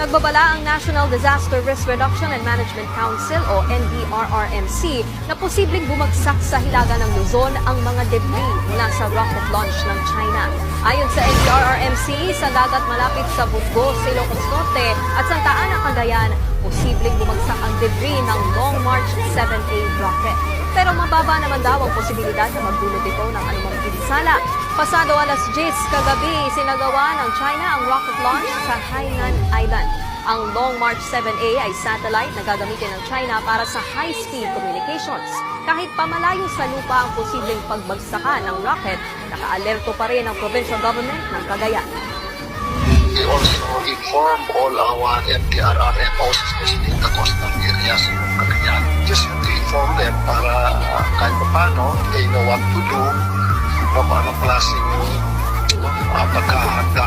Nagbabala ang National Disaster Risk Reduction and Management Council o NDRRMC na posibleng bumagsak sa hilaga ng Luzon ang mga debris mula sa rocket launch ng China. Ayon sa NDRRMC, sa dagat malapit sa Bugos, Ilocos Norte at Santa Ana, Cagayan, posibleng bumagsak ang debris ng Long March 7A rocket. Pero mababa naman daw ang posibilidad na magdulot ito ng anumang pinsala. Pasado alas 10 kagabi, sinagawa ng China ang rocket launch sa Hainan Island. Ang Long March 7A ay satellite na gagamitin ng China para sa high-speed communications. Kahit pamalayo sa lupa ang posibleng pagbagsakan ng rocket, naka-alerto pa rin ang provincial government ng Cagayan. We also inform all our MDRRMOs, especially in the coastal areas of Cagayan. Just to inform them para kahit paano, they know what to do, kung anong klaseng pagkahanda